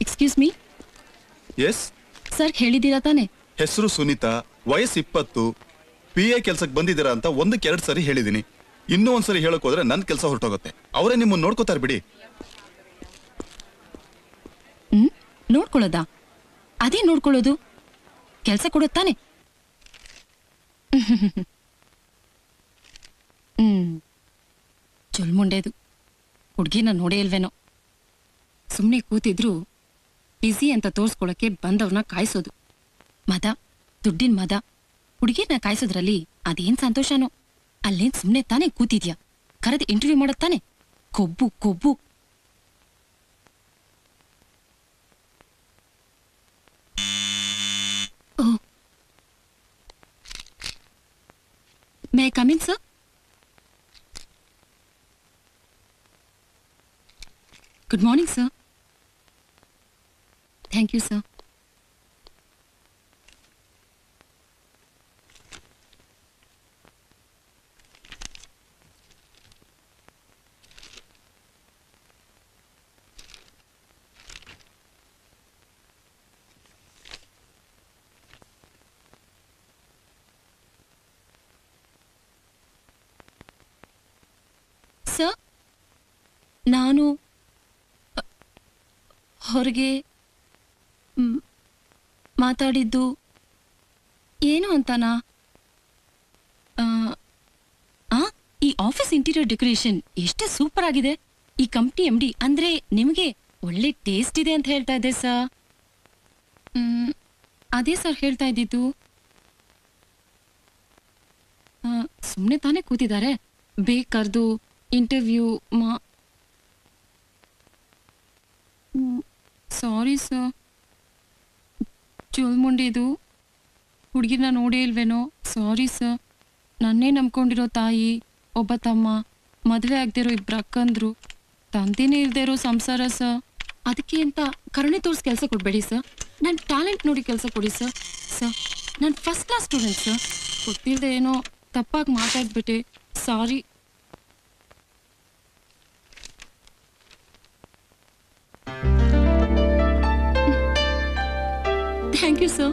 Excuse me. Yes sir ಹೇಳಿದ್ದೀರಾ ತಾನೆ? ಹೆಸರು ಸುನೀತಾ, ವಯಸ್ಸು 20, PA ಕೆಲ್ಸಕ್ಕೆ ಬಂದಿದ್ದೀರಾ ಅಂತ 1-2 ಸರಿ ಹೇಳಿದೀನಿ. ಇನ್ನೂ ಒಂದ್ಸರಿ ಹೇಳಕ್ ಹೋದ್ರೆ ನನ್ ಕೆಲಸ ಹೊರಟೋಗುತ್ತೆ. ಅವರೇ ನಿಮ್ಮನ್ನ ನೋಡ್ಕೋತಾರೆ ಬಿಡಿ. ನೋಡ್ಕೊಳ್ಳೋದಾ? ಅದೇ ನೋಡ್ಕೊಳ್ಳೋದು ಕೆಲ್ಸ ಕೊಡುತ್ತಾನೆ. ಚುಲ್ಮುಂಡೇದು ಹುಡ್ಗಿನ ನೋಡೇ ಇಲ್ವೇನೋ. ಸುಮ್ನೆ ಕೂತಿದ್ರು ಬಿಸಿ ಅಂತ ತೋರ್ಸ್ಕೊಳಕ್ಕೆ ಬಂದವ್ರನ್ನ ಕಾಯಿಸೋದು. ಮದ, ದುಡ್ಡಿನ ಮದ. ಹುಡುಗಿರ್ನ ಕಾಯಿಸೋದ್ರಲ್ಲಿ ಅದೇನ್ ಸಂತೋಷನೋ. ಅಲ್ಲೇನ್ ಸುಮ್ನೆ ತಾನೇ ಕೂತಿದ್ಯಾ? ಕರೆದು ಇಂಟರ್ವ್ಯೂ ಮಾಡತ್ತಾನೆ. ಕೊಬ್ಬು ಕೊಬ್ಬು. May I come in, sir? Good morning, sir. Thank you, sir. Sir, ನಾನು ಹೊರಗೆ ಮಾತಾಡಿದ್ದು ಏನು ಅಂತನಾ? ಈ ಆಫೀಸ್ ಇಂಟೀರಿಯರ್ ಡೆಕೋರೇಷನ್ ಎಷ್ಟು ಸೂಪರ್ ಆಗಿದೆ. ಈ ಕಂಪ್ನಿ MD ಅಂದ್ರೆ ನಿಮಗೆ ಒಳ್ಳೆ ಟೇಸ್ಟ್ ಇದೆ ಅಂತ ಹೇಳ್ತಾ ಇದ್ದೆ ಸರ್. ಅದೇ ಸರ್ ಹೇಳ್ತಾ ಇದ್ದಿದ್ದು. ಸುಮ್ಮನೆ ತಾನೇ ಕೂತಿದ್ದಾರೆ. ಬೇಕರ್ದು ಇಂಟರ್ವ್ಯೂ ಸಾರಿ ಸರ್. ಚೋಲ್ಮುಂಡಿದು ಹುಡುಗಿನ ನೋಡೇ ಇಲ್ವೇನೋ. Sorry sir. ನನ್ನೇ ನಂಬ್ಕೊಂಡಿರೋ ತಾಯಿ, ಒಬ್ಬ ತಮ್ಮ, ಮದುವೆ ಆಗದಿರೋ 2 ಅಕ್ಕಂದ್ರು, ತಂದೆನೇ ಇಲ್ದೇ ಇರೋ ಸಂಸಾರ ಸರ್. ಅದಕ್ಕೆ ಅಂತ ಕರುಣೆ ತೋರಿಸಿ ಕೆಲಸ ಕೊಡಬೇಡಿ ಸರ್. ನನ್ನ ಟ್ಯಾಲೆಂಟ್ ನೋಡಿ ಕೆಲಸ ಕೊಡಿ ಸರ್. ಸರ್, ನಾನು ಫಸ್ಟ್ ಕ್ಲಾಸ್ ಸ್ಟೂಡೆಂಟ್ ಸರ್. ಗೊತ್ತಿಲ್ಲದೆ ಏನೋ ತಪ್ಪಾಗಿ ಮಾತಾಡ್ಬಿಟ್ಟೆ. ಸಾರಿ. Thank you, sir.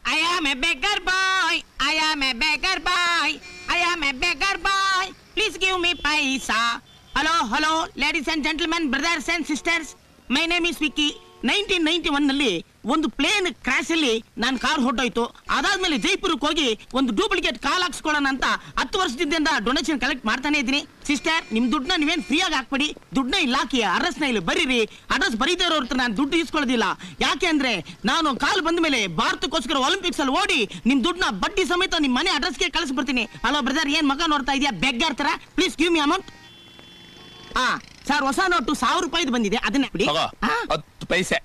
I am a beggar boy. I am a beggar boy. I am a beggar boy. Please give me paisa. Hello, hello, ladies and gentlemen, brothers and sisters. My name is Vicky. 1991 ನಲ್ಲಿ ಒಂದು plane crash ಅಲ್ಲಿ ನಾನು car ಹೊರಟೋಯ್ತು. ಅದಾದ್ಮೇಲೆ ಜೈಪುರಕ್ಕೆ ಹೋಗಿ ಒಂದು duplicate ಕಾಲ್ ಹಾಕ್ಸ್ಕೊಳ್ಳೋಣ ಅಂತ 10 ವರ್ಷದಿಂದ ಡೊನೇಷನ್ ಕಲೆಕ್ಟ್ ಮಾಡ್ತಾನೆ ಇದ್ದೀನಿ. ಸಿಸ್ಟರ್, ನಿಮ್ ದುಡ್ಡನ್ನ ನೀವೇನ್ ಫ್ರೀ ಆಗಿ ಹಾಕ್ಬೇಡಿ. ದುಡ್ಡನ್ನ ಇಲ್ಲಿ ಹಾಕಿ ಅಡ್ರೆಸ್ನ ಇಲ್ಲಿ ಬರೀರಿ. ಅಡ್ರೆಸ್ ಬರೀದೇ ಇರೋರ್ ಹತ್ರ ನಾನು ದುಡ್ಡು ಇಸ್ಕೊಳ್ಳೋದಿಲ್ಲ. ಯಾಕೆ ಅಂದ್ರೆ ನಾನು ಕಾಲ್ ಬಂದ ಮೇಲೆ ಭಾರತಕ್ಕೋಸ್ಕರ ಒಲಿಂಪಿಕ್ಸ್ ಅಲ್ಲಿ ಓಡಿ ನಿಮ್ ದುಡ್ಡನ್ನ ಬಡ್ಡಿ ಸಮೇತ ನಿಮ್ ಮನೆ ಅಡ್ರೆಸ್ಗೆ ಕಳಿಸ್ಬಿಡ್ತೀನಿ. ಹಲೋ ಬ್ರದರ್, ಏನ್ ಮಗ ನೋಡ್ತಾ ಇದೆಯಾ? ಬೆಗ್ಗಾರ್ ತರ. Please give me amount. Sir, ಹೊಸ ನೋಟು 1000 ರೂಪಾಯಿದು ಬಂದಿದೆ, ಅದನ್ನ ಬಿಡಿ. 10 ಪೈಸೆ.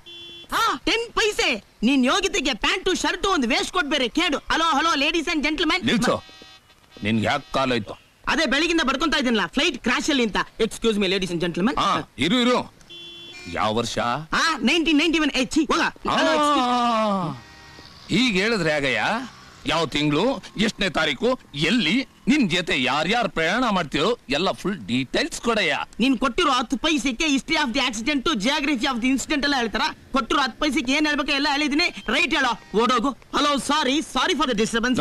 10 ಪೈಸೆ. ನೀನ್ ಯೋಗ್ಯತೆಗೆ ಪ್ಯಾಂಟು ಶರ್ಟು ಒಂದು ವೇಸ್ಟ್ ಕೊಟ್ಬೇರೆ ಕೇಳು. Hello hello, ladies and gentlemen. ನಿಲ್ಸು. ನಿನ್ಗೆ ಯಾಕೆ ಕಾಲ್ ಆಯ್ತು? ಅದೇ ಬೆಳಗಿಂದ ಬಡ್ಕೊಂತಾ ಇದ್ದೀನಲ್ಲ, ಫ್ಲೈಟ್ ಕ್ರಾಶ್ ಅಲ್ಲಿ ಅಂತ. Excuse me ladies and gentlemen. ಇರು. ಯಾವ ವರ್ಷ? 1991. ಹೆಚ್ಚಿ ಹೋಗ. ಈಗ ಹೇಳಿದ್ರೆ ಆಗಯ್ಯ? ಯಾವ ತಿಂಗಳು, ಎಷ್ಟನೇ ತಾರೀಕು, ಎಲ್ಲಿ, ನಿನ್ ಜೊತೆ ಯಾರ್ಯಾರು ಪ್ರಯಾಣ ಮಾಡ್ತೀರೋ ಎಲ್ಲ ಫುಲ್ ಡೀಟೇಲ್ಸ್ ಕೊಡಯ್ಯ. ನೀನ್ ಕೊಟ್ಟಿರೋ 10 ಪೈಸೆಗೆ history of the accident, geography of the incident ಎಲ್ಲ ಹೇಳ್ತಾರ. ಕೊಟ್ಟಿರೋ 10 ಪೈಸೆಗೆ ಏನ್ ಹೇಳ್ಬೇಕು ಎಲ್ಲ ಹೇಳಿದೀನಿ. ರೈಟ್ ಹೇಳೋ, ಓಡೋಗು. Hello, sorry for the disturbance.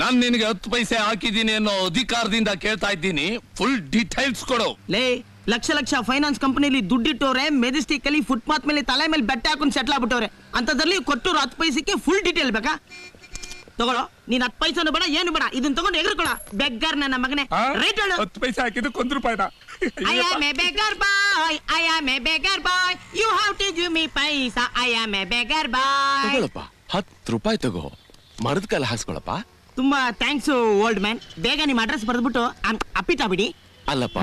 ನಾನ್ ನಿನ್ಗೆ 10 ಪೈಸೆ ಹಾಕಿದ್ದೀನಿ ಅನ್ನೋ ಅಧಿಕಾರದಿಂದ ಕೇಳ್ತಾ ಇದ್ದೀನಿ. ಫುಲ್ ಡೀಟೇಲ್ಸ್ ಕೊಡು. ಲೇ, ಲಕ್ಷ ಫೈನಾನ್ಸ್ ಕಂಪನಿಲಿ ದುಡ್ಡಿಟ್ಟವ್ರೆ, ಮೆಜೆಸ್ಟಿಕ್ ಅಲ್ಲಿ ಫುಟ್ಪಾತ್ ಮೇಲೆ ತಲೆ ಮೇಲೆ ಬೆಟ್ಟ ಹಾಕೊಂಡು ಸೆಟ್ಲ್ ಆಗ್ಬಿಟ್ಟವ್ರೆ. ಅಂತದ್ರಲ್ಲಿ ಕೊಟ್ಟಿರೋ 10 ಪೈಸೆಗೆ ಫುಲ್ ಡೀಟೇಲ್ ಬೇಕಾ? ತಗೊಳ್ಳೋ, ನೀನ್ 10 ಪೈಸೆನೂ ಬೇಡ, ಏನು ಬೇಡ. ಇದನ್ನ ತಗೊಂಡು ಎಗರ್ಕೊಳ. ಬೆಗ್ಗರ್ ನನ್ನ ಮಗನೇ. ರೈಟ್ ಹೇಳು. 10 ಪೈಸೆ ಹಾಕಿದ್ದು 1 ರೂಪಾಯಿನ. I am a beggar boy. I am a beggar boy. You have to give me paisa. I am a beggar boy. ತಗೊಳಪ್ಪ, 10 ರೂಪಾಯಿ ತಗೋ. ಮರದ ಕಾಲ ಹಾಕ್ಸ್ಕೊಳಪ್ಪ. ತುಂಬಾ ಥ್ಯಾಂಕ್ಸ್ ಓಲ್ಡ್ ಮ್ಯಾನ್. ಬೇಗ ನಿಮ್ಮ ಅಡ್ರೆಸ್ ಬರೆದ್ಬಿಟ್ಟು ಅಪ್ಪಿತಾ ಬಿಡಿ. ಅಲ್ಲಪ್ಪ,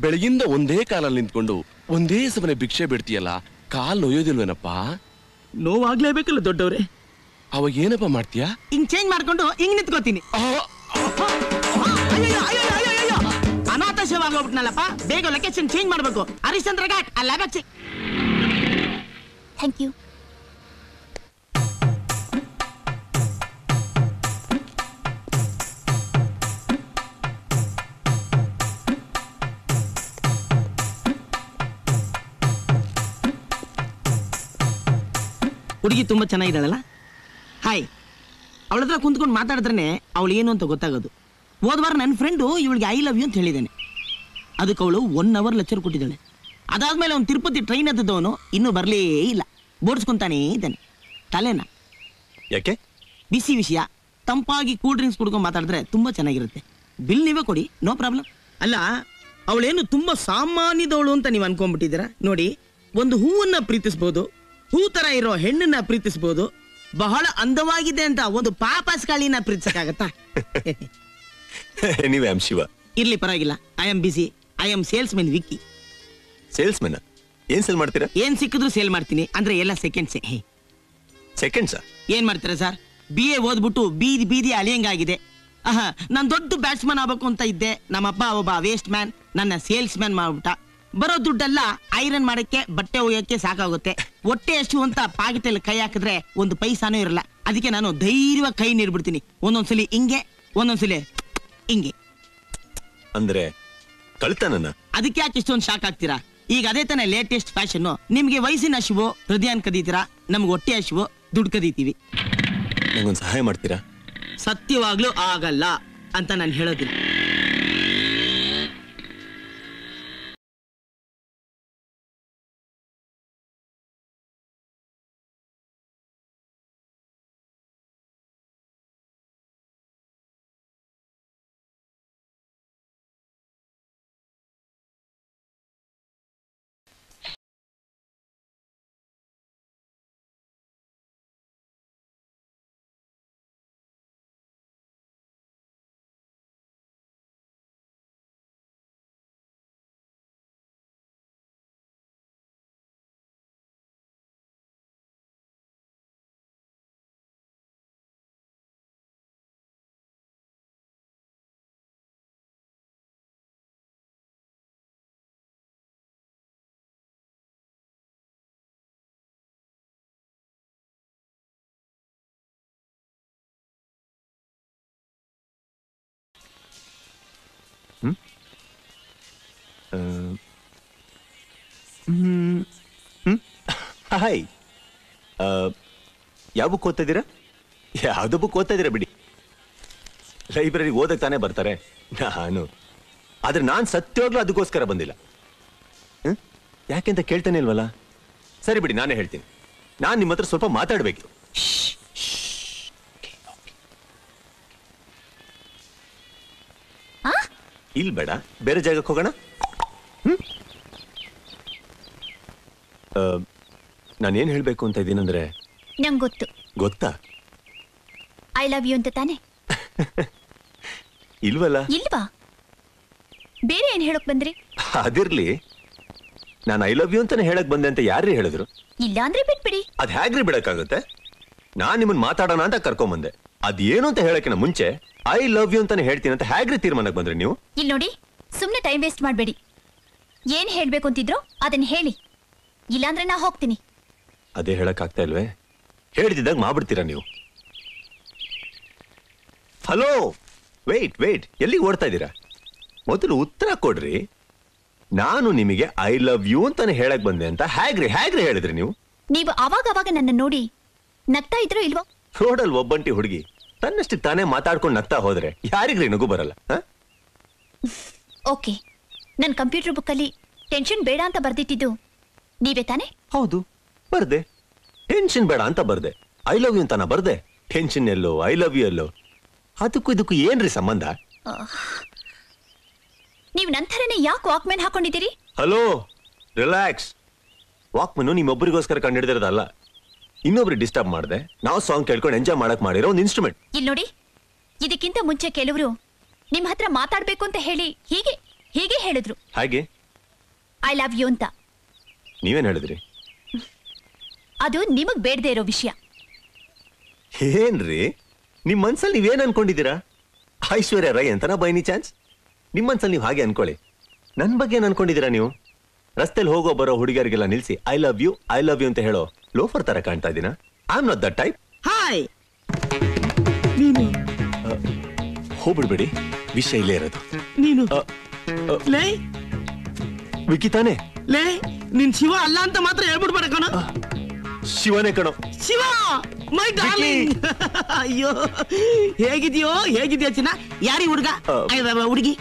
ಬೆಳಗಿಂದ ಒಂದೇ ಕಾಲಲ್ಲಿ ನಿಂತ್ಕೊಂಡು ಒಂದೇ ಸಮನೆ ಭಿಕ್ಷೆ ಬಿಡ್ತೀಯಲ್ಲ, ಕಾಲ್ ನೋಯೋದಿಲ್ವೇನಪ್ಪ? ನೋವಾಗ್ಲೇಬೇಕಲ್ಲ ದೊಡ್ಡವ್ರೆ. ಅವಾಗ ಏನಪ್ಪ ಮಾಡ್ತೀಯಾ? ಹಿಂಗ್ ಚೇಂಜ್ ಮಾಡ್ಕೊಂಡು ಹಿಂಗ್ ನಿಂತ್ಕೋತೀನಿ. ಅನಾಥ ಸೇವೆ ಆಗೋಗ್ಬಿಟ್ನಲ್ಲಪ್ಪ. ಬೇಗ ಲೊಕೇಶನ್ ಚೇಂಜ್ ಮಾಡ್ಬೇಕು. ಹರಿಶ್ಚಂದ್ರ ಘಾಟ್ ಅಲ್ಲ. Thank you. ಹುಡುಗಿ ತುಂಬಾ ಚೆನ್ನಾಗಿದ್ದಾಳಲ್ಲ. ಹಾಯ್. ಅವಳ ಹತ್ರ ಕುಂತ್ಕೊಂಡು ಮಾತಾಡಿದ್ರೆ ಅವಳು ಏನು ಅಂತ ಗೊತ್ತಾಗೋದು. ಹೋದ್ವಾರ ನನ್ನ ಫ್ರೆಂಡು ಇವಳಿಗೆ ಐ ಲವ್ ಯು ಅಂತ ಹೇಳಿದ್ದಾನೆ. ಅದಕ್ಕೆ ಅವಳು 1 hour ಲೆಕ್ಚರ್ ಕೊಟ್ಟಿದ್ದಾಳೆ. ಅದಾದ್ಮೇಲೆ ಅವ್ನು ತಿರುಪತಿ ಟ್ರೈನ್ ಹತ್ತದವನು ಇನ್ನೂ ಬರಲೇ ಇಲ್ಲ. ಬೋಡ್ಸ್ಕೊಂತಾನೇ ಇದ್ದಾನೆ. ತಲೆನ ಯಾಕೆ? ಬಿಸಿ ವಿಷಯ, ತಂಪಾಗಿ ಕೂಲ್ ಡ್ರಿಂಕ್ಸ್ ಕುಡ್ಕೊಂಡು ಮಾತಾಡಿದ್ರೆ ತುಂಬಾ ಚೆನ್ನಾಗಿರುತ್ತೆ. ಬಿಲ್ ನೀವೇ ಕೊಡಿ, ನೋ ಪ್ರಾಬ್ಲಮ್. ಅಲ್ಲ, ಅವಳೇನು ತುಂಬಾ ಸಾಮಾನ್ಯದವಳು ಅಂತ ನೀವು ಅನ್ಕೊಂಡ್ಬಿಟ್ಟಿದ್ದೀರಾ. ನೋಡಿ, ಒಂದು ಹೂವನ್ನ ಪ್ರೀತಿಸ್ಬೋದು, ಹೂ ತರ ಇರೋ ಹೆಣ್ಣನ್ನ ಪ್ರೀತಿಸ್ಬೋದು, ಬಹಳ ಅಂದವಾಗಿದೆ ಅಂತ ಒಂದು ಪಾಪಸ್ಕಾಳಿನ ಪ್ರೀತಿಸಕ್ಕಾಗತ್ತಾ? ನೀವೇ ಆಮ್ ಶಿವ. ಇರ್ಲಿ, ಪರವಾಗಿಲ್ಲ. I am busy. I am salesmen Vicky. Salesmen? ಏನ್ ಸೇಲ್ ಮಾಡ್ತೀರಾ? ಏನ್ ಸಿಕ್ಕಿದ್ರು ಸೇಲ್ ಮಾಡ್ತೀನಿ. ಅಂದ್ರೆ ಎಲ್ಲ ಸೆಕೆಂಡ್ಸೇ. ಸೆಕೆಂಡ್ಸಾ? ಏನ್ ಮಾಡ್ತೀರಾ ಸರ್? BA ಓದ್ಬಿಟ್ಟು ಬೀದಿ ಬೀದಿ ಅಲಿಯಂಗಾಗಿದೆ. ನಾನ್ ದೊಡ್ಡ ಬ್ಯಾಟ್ಸ್ಮನ್ ಆಗ್ಬೇಕು ಅಂತ ಇದ್ದೆ. ನಮ್ಮಪ್ಪ ಒಬ್ಬ ವೇಸ್ಟ್ ಮ್ಯಾನ್ ನನ್ನ ಸೇಲ್ಸ್ ಮ್ಯಾನ್ ಮಾಡ್ಬಿಟ್ಟ. ಬರೋ ದುಡ್ಡೆಲ್ಲ ಐರನ್ ಮಾಡಕ್ಕೆ, ಬಟ್ಟೆ ಒಯ್ಯಕ್ಕೆ ಸಾಕಾಗುತ್ತೆ. ಹೊಟ್ಟೆ ಎಷ್ಟು ಅಂತ ಪಾಕೆಟಲ್ಲಿ ಕೈ ಹಾಕಿದ್ರೆ ಒಂದು ಪೈಸಾನೂ ಇರಲ್ಲ. ಅದಕ್ಕೆ ನಾನು ಧೈರ್ಯವಾಗಿ ಕೈ ನೀಡ್ಬಿಡ್ತೀನಿ. ಒಂದೊಂದ್ಸಲಿ ಹಿಂಗೆ, ಒಂದೊಂದ್ಸಲಿ ಹಿಂಗೆ. ಅಂದ್ರೆ ಕಳ್ತನನ? ಅದಕ್ಕೆ ಯಾಕೆ ಇಷ್ಟೊಂದು ಶಾಕ್ ಆಗ್ತೀರಾ? ಈಗ ಅದೇ ತಾನೇ ಲೇಟೆಸ್ಟ್ ಫ್ಯಾಷನ್. ನಿಮ್ಗೆ ವಯಸ್ಸಿನ ಹಸಿವು, ಹೃದಯನ್ ಕದೀತೀರಾ, ನಮ್ಗೆ ಹೊಟ್ಟೆ ಹಸಿವು, ದುಡ್ಡು ಕದೀತೀವಿ. ನಂಗೊಂದು ಸಹಾಯ ಮಾಡ್ತೀರಾ? ಸತ್ಯವಾಗ್ಲೂ ಆಗಲ್ಲ ಅಂತ ನಾನು ಹೇಳೋದಿಲ್ಲ. ಹಾಯ್. ಯಾವ ಬುಕ್ ಓದ್ತಾ ಇದ್ದೀರಾ? ಯಾವ್ದು ಬುಕ್ ಓದ್ತಾ ಇದ್ದೀರಾ ಬಿಡಿ. ಲೈಬ್ರರಿಗೆ ಓದಕ್ ತಾನೇ ಬರ್ತಾರೆ. ಆದ್ರೆ ನಾನ್ ಸತ್ಯವಾಗ್ಲೂ ಅದಕ್ಕೋಸ್ಕರ ಬಂದಿಲ್ಲ. ಯಾಕೆಂತ ಕೇಳ್ತಾನೆ ಇಲ್ವಲ್ಲ? ಸರಿ ಬಿಡಿ, ನಾನೇ ಹೇಳ್ತೀನಿ. ನಾನ್ ನಿಮ್ಮ ಹತ್ರ ಸ್ವಲ್ಪ ಮಾತಾಡ್ಬೇಕಿತ್ತು. ಇಲ್ಲಿ ಬೇಡ, ಬೇರೆ ಜಾಗಕ್ಕೆ ಹೋಗೋಣ. ನಾನೇನ್ ಹೇಳ್ಬೇಕು ಅಂತ ಇದ್ದೀನಂದ್ರೆ, ನಂಗೆ ಗೊತ್ತು. ಗೊತ್ತಾ? ಐ ಲವ್ ಯು ಅಂತ ತಾನೆ? ಇಲ್ವಲ್ಲ? ಇಲ್ವಾ? ಬೇರೆ ಏನ್ ಹೇಳಕ್ ಬಂದ್ರಿ? ಅದಿರ್ಲಿ, ನಾನು ಐ ಲವ್ ಯು ಅಂತಾನೆ ಹೇಳಕ್ ಬಂದೆ ಅಂತ ಯಾರೇ ಹೇಳಿದ್ರು? ಇಲ್ಲ ಅಂದ್ರೆ ಬಿಟ್ಬಿಡಿ. ಅದ್ ಹೇಗ್ರಿ ಬಿಡಕ್ಕಾಗುತ್ತೆ? ನಾನ್ ನಿಮ್ಮನ್ ಮಾತಾಡೋಣ ಅಂತ ಕರ್ಕೊಂಬಂದೆ. ಅದೇನು ಅಂತ ಹೇಳಕ್ಕಿನ ಮುಂಚೆ ಐ ಲವ್ ಯು ಅಂತಾನೆ ಹೇಳ್ತೀನಿ ಅಂತ ಹೇಗ್ರಿ ತೀರ್ಮಾನಕ್ಕೆ ಬಂದ್ರಿ ನೀವು? ಇಲ್ಲಿ ನೋಡಿ, ಸುಮ್ನೆ ಟೈಮ್ ವೇಸ್ಟ್ ಮಾಡ್ಬೇಡಿ. ಏನ್ ಹೇಳ್ಬೇಕು ಅಂತಿದ್ರು ಅದನ್ನ ಹೇಳಿ, ಇಲ್ಲಾಂದ್ರೆ ನಾ ಹೋಗ್ತೀನಿ. ಅದೇ ಹೇಳಕ್ ಆಗ್ತಾ ಇಲ್ವೇ? ಹೇಳ್ತಿದ್ದಾಗ ಮಾಡ್ಬಿಡ್ತೀರಾ ನೀವು? ಹಲೋ, ವೇಟ್, ಎಲ್ಲಿಗೆ ಓಡ್ತಾ ಇದ್ದೀರಾ? ಮೊದಲು ಉತ್ತರ ಕೊಡ್ರಿ. ನಾನು ನಿಮಗೆ ಐ ಲವ್ ಯು ಅಂತಾನೆ ಹೇಳಕ್ ಬಂದೆ ಅಂತ ಹೇಗ್ರಿ ಹೇಳಿದ್ರಿ ನೀವು? ನೀವು ಅವಾಗ ನನ್ನ ನೋಡಿ ನಗ್ತಾ ಇದ್ರೋ ಇಲ್ವೋ? ರೋಡಲ್ಲಿ ಒಬ್ಬಂಟಿ ಹುಡುಗಿ ತನ್ನಷ್ಟಕ್ಕೆ ತಾನೇ ಮಾತಾಡ್ಕೊಂಡು ನಗ್ತಾ ಹೋದ್ರೆ ಯಾರಿಗ್ರಿ ನಗು ಬರಲ್ಲ? ಓಕೆ, ನನ್ನ ಕಂಪ್ಯೂಟರ್ ಬುಕ್ಕಲ್ಲಿ ಟೆನ್ಷನ್ ಬೇಡ ಅಂತ ಬರ್ದಿಟ್ಟಿದ್ದು ನೀವೇ ತಾನೆ? ಹೌದು, ಬರ್ದೆ. ಟೆನ್ಷನ್ ಬೇಡ ಅಂತ ಬರ್ದೆ. ಐ ಲವ್ ಯು ಅಂತಾನ ಬರ್ದೆ. ಟೆನ್ಷನ್ ಎಲ್ಲೋ, ಐ ಲವ್ ಯು ಎಲ್ಲೋ, ಅದಕ್ಕೂ ಇದಕ್ಕೂ ಏನ್ರಿ ಸಂಬಂಧ? ನೀವು ನಂತರನೇ ಯಾಕೆ ವಾಕ್ಮ್ಯಾನ್ ಹಾಕೊಂಡಿದ್ದೀರಿ? Hello, relax. ವಾಕ್ಮನ್ ನಿಮ್ಮೊಬ್ಬರಿಗೋಸ್ಕರ ಕಂಡಿಡಿದಿರೋದಲ್ಲ, ಇನ್ನೊಬ್ರಿಗೆ ಡಿಸ್ಟರ್ಬ್ ಮಾಡಿದೆ. ನಾವು ಸಾಂಗ್ ಕೇಳ್ಕೊಂಡು ಎಂಜಾಯ್ ಮಾಡಕ್ ಮಾಡಿರೋ ಒಂದು ಇನ್ಸ್ಟ್ರೂಮೆಂಟ್. ಇಲ್ಲಿ ನೋಡಿ, ಇದಕ್ಕಿಂತ ಮುಂಚೆ ಕೆಲವರು ನಿಮ್ಮ ಹತ್ರ ಮಾತಾಡ್ಬೇಕು ಅಂತ ಹೇಳಿ ಹೀಗೆ ಹೇಳಿದ್ರು. ಹಾಗೆ ಐ ಲವ್ ಯು ಅಂತ. ನೀವೇನ್ ಹೇಳಿದ್ರಿ? ಅದು ನಿಮಗ್ ಬೇಡದೇ ಇರೋ ವಿಷಯ. ಏನ್ರಿ ನಿಮ್ ಮನ್ಸಲ್ಲಿ ನೀವೇನ್ ಅನ್ಕೊಂಡಿದ್ದೀರಾ? ಐಶ್ವರ್ಯ ರೈ ಅಂತನಾ ಬೈ ಎನಿ ಚಾನ್ಸ್? ನಿಮ್ ಮನ್ಸಲ್ಲಿ ನೀವು ಹಾಗೆ ಅನ್ಕೊಳ್ಳಿ. ನನ್ ಬಗ್ಗೆ ಏನ್ ಅನ್ಕೊಂಡಿದ್ದೀರಾ ನೀವು? ರಸ್ತೆಲಿ ಹೋಗೋ ಬರೋ ಹುಡುಗಿಯರಿಗೆಲ್ಲ ನಿಲ್ಸಿ ಐ ಲವ್ ಯು ಅಂತ ಹೇಳೋ ಲೋಫರ್ ತರ ಕಾಣ್ತಾ ಇದೀನಾ? I am not that type. Hi, ಹೋಗ್ಬಿಡ್ಬೇಡಿ, ವಿಷಯ ಇಲ್ಲೇ ಇರೋದು. ನೀನು ಲೇ ವಿಕಿ ತಾನೆ? ಲೇ, ನಿನ್ ಶಿವ ಅಲ್ಲ ಅಂತ ಮಾತ್ರ ಹೇಳ್ಬಿಡ್ಬೇಡ ಕಣ. ಶಿವನೇ ಕಣೋ. Shiva my darling. ಅಯ್ಯೋ ಹೇಗಿದ್ಯೋ ಚಿನ್ನ. ಯಾರಿ ಹುಡುಗ ಹುಡುಗಿ?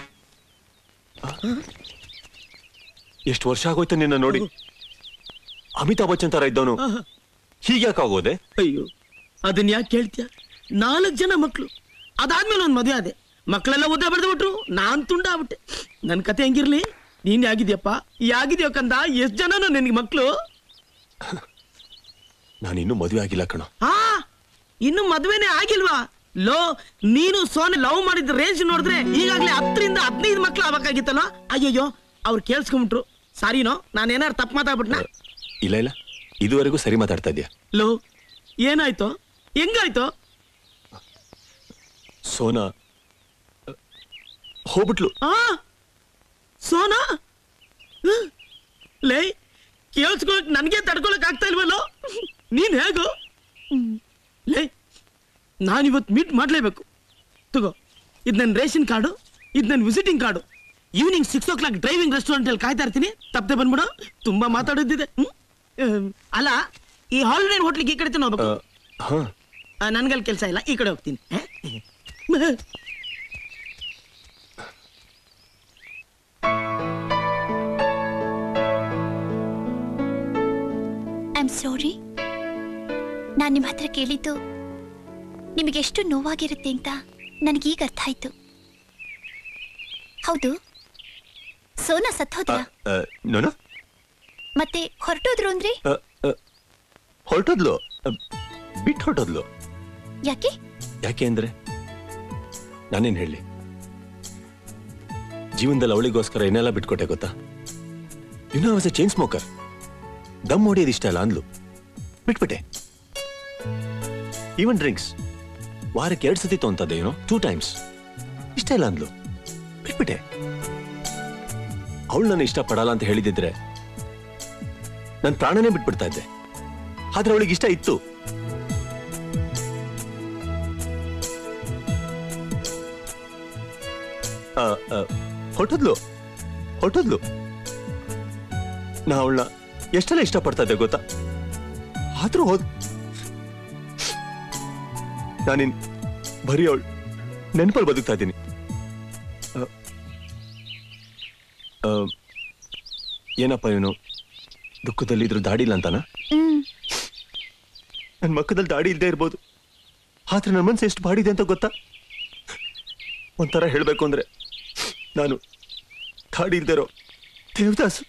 ಎಷ್ಟು ವರ್ಷ ಆಗೋಯ್ತು ನಿನ್ನ ನೋಡಿ. ಅಮಿತಾಬ್ ಬಚ್ಚನ್ ತರ ಇದ್ದವನು ಹೀಗ್ಯಾಕಾಗೋದೆ? ಅಯ್ಯೋ ಅದನ್ನ ಯಾಕೆ ಕೇಳ್ತೀಯ? 4 ಜನ ಮಕ್ಳು, ಅದಾದ್ಮೇಲೆ ಒಂದ್ ಮದುವೆ ಆದೆ. ಮಕ್ಕಳೆಲ್ಲ ಉದ್ದ ಬೆಳೆದು ಬಿಟ್ರು, ನಾನ್ ತುಂಡ ಆಗ್ಬಿಟ್ಟೆ. ನನ್ ಕತೆ ಹೆಂಗಿರ್ಲಿ, ನೀನ್ ಯಾಗಿದ್ಯಪ್ಪ? ಯಾಗಿದ್ಯೋ ಕಂದ? ಎಷ್ಟ್ ಜನನು ನಿನ್ಗೆ ಮಕ್ಳು? ನಾನಿನ್ನೂ ಮದುವೆ ಆಗಿಲ್ಲ ಕಣೋ. ಇನ್ನು ಮದ್ವೆನೇ ಆಗಿಲ್ವಾ? ಲೋ, ನೀನು ಸೋನೆ ಲವ್ ಮಾಡಿದ ರೇಂಜ್ ನೋಡಿದ್ರೆ ಈಗಾಗ್ಲೇ 10ರಿಂದ 15 ಮಕ್ಳು ಆಗ್ಬೇಕಾಗಿತ್ತಲ್ಲ. ಅಯ್ಯಯ್ಯೋ ಅವ್ರು ಕೇಳಿಸ್ಕೊಂಬಿಟ್ರು. ಸಾರಿನೋ, ನಾನೇನಾರು ತಪ್ಪು ಮಾತಾಡ್ಬಿಟ್ನಾ? ಇಲ್ಲ, ಇದುವರೆಗೂ ಸರಿ ಮಾತಾಡ್ತಾ ಇದ್ಯಾ. ಲೋ, ಏನಾಯ್ತು? ಹೆಂಗಾಯ್ತು? ಸೋನಾ ಹೋಗ್ಬಿಟ್ಲು. ಸೋನಾ ಲೇ, ಕೇಳಿಸ್ಕೊಳಕ್ ನನ್ಗೆ ತಡ್ಕೊಳಕ್ ಆಗ್ತಾ ಇಲ್ವಲ್ಲೋ? ನೀನ್ ಹೇಗೋ? ಲೇ, ನಾನಿವತ್ತು ಮೀಟ್ ಮಾಡ್ಲೇಬೇಕು. ತಗೋ, ಇದು ನನ್ನ ರೇಷನ್ ಕಾರ್ಡು, ಇದು ನನ್ನ visiting card. Evening 6 o'clock driving restaurant ಅಲ್ಲಿ ಕಾಯ್ತಾ ಇರ್ತೀನಿ. ತಪ್ಪದೆ ಬಂದ್ಬಿಡು. ತುಂಬಾ ಮಾತಾಡೋದಿದೆ. ಅಲ್ಲ, ಈ ಹಾಲಿಡೇ ಹೋಟ್ಲಿಗೆ ಈ ಕಡೆ ಹೋಗ್ಬೇಕು. ನನ್ಗಲ್ಲಿ ಕೆಲಸ ಇಲ್ಲ, ಈ ಕಡೆ ಹೋಗ್ತೀನಿ. I am sorry. ನಾನು ನಿಮ್ಮ ಹತ್ರ ಕೇಳಿದ್ದು ನಿಮಗೆ ಎಷ್ಟು ನೋವಾಗಿರುತ್ತೆ ಅಂತ ನನಗೀಗ ಅರ್ಥ ಆಯ್ತು. ಹೌದು, ಸೋನಾ ಸತ್ತೋದ್ರಾ? ನೋನು ಮತ್ತೆ ಹೊರಟೋದ್ರು ಅಂದ್ರಿ? ಹೊರಟೋದ್ಲು, ಬಿಟ್ಟು ಹೊರಟೋದ್ಲು. ಯಾಕೆ ಅಂದ್ರೆ ನಾನೇನ್ ಹೇಳಿ, ಜೀವನದಲ್ಲಿ ಅವಳಿಗೋಸ್ಕರ ಏನೆಲ್ಲ ಬಿಟ್ಕೊಟ್ಟೆ ಗೊತ್ತಾ? ಇನ್ನೂ ವಾಸ್ ಎ ಚೈನ್ ಸ್ಮೋಕರ್. ದಮ್ ಹೊಡಿಯೋದು ಇಷ್ಟ ಅಲ್ಲ ಅಂದ್ಲು, ಬಿಟ್ಬಿಟ್ಟೆ. ಈವನ್ ಡ್ರಿಂಕ್ಸ್ ವಾರಕ್ಕೆ 2 ಸತಿ ತೊಂತದ್ದೆ, 2 times. ಇಷ್ಟ ಇಲ್ಲ ಅಂದ್ಲು, ಬಿಟ್ಬಿಟ್ಟೆ. ಅವಳು ನನ್ನ ಇಷ್ಟಪಡಲ್ಲ ಅಂತ ಹೇಳಿದಿದ್ರೆ ನನ್ನ ಪ್ರಾಣನೇ ಬಿಟ್ಬಿಡ್ತಾ ಇದ್ದೆ. ಆದ್ರೆ ಅವಳಿಗೆ ಇಷ್ಟ ಇತ್ತು. ಹೊರಟೋದ್ಲು. ನಾ ಅವಳನ್ನ ಎಷ್ಟೆಲ್ಲ ಇಷ್ಟಪಡ್ತಾ ಇದ್ದೆ ಗೊತ್ತಾ? ಆದ್ರೂ ನಾನಿನ್ ಬರೀ ಅವಳು ನೆನಪಲ್ಲಿ ಬದುಕ್ತಾ ಇದ್ದೀನಿ. ಏನಪ್ಪ ಇವನು ದುಃಖದಲ್ಲಿ ಇದ್ರು ದಾಡಿ ಇಲ್ಲ ಅಂತಾನ? ನನ್ನ ಮಕ್ಕದಲ್ಲಿ ದಾಡಿ ಇಲ್ಲದೆ ಇರ್ಬೋದು, ಆದ್ರೆ ನನ್ನ ಮನಸ್ಸು ಎಷ್ಟು ಬಾಡಿದೆ ಅಂತ ಗೊತ್ತಾ? ಒಂಥರ ಹೇಳ್ಬೇಕು ಅಂದ್ರೆ ನಾನು ದಾಡಿ ಇಲ್ದೇ ಇರೋ Devdas.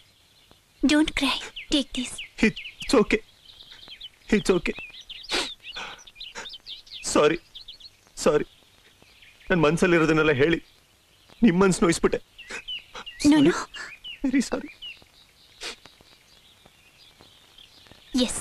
Don't cry, take this. It's okay. Sorry. ನನ್ನ ಮನಸ್ಸಲ್ಲಿರೋದನ್ನೆಲ್ಲ ಹೇಳಿ ನಿಮ್ಮ ಮನಸ್ಸು ನೋಯಿಸ್ಬಿಟ್ಟೆ. No. Very sorry. Yes.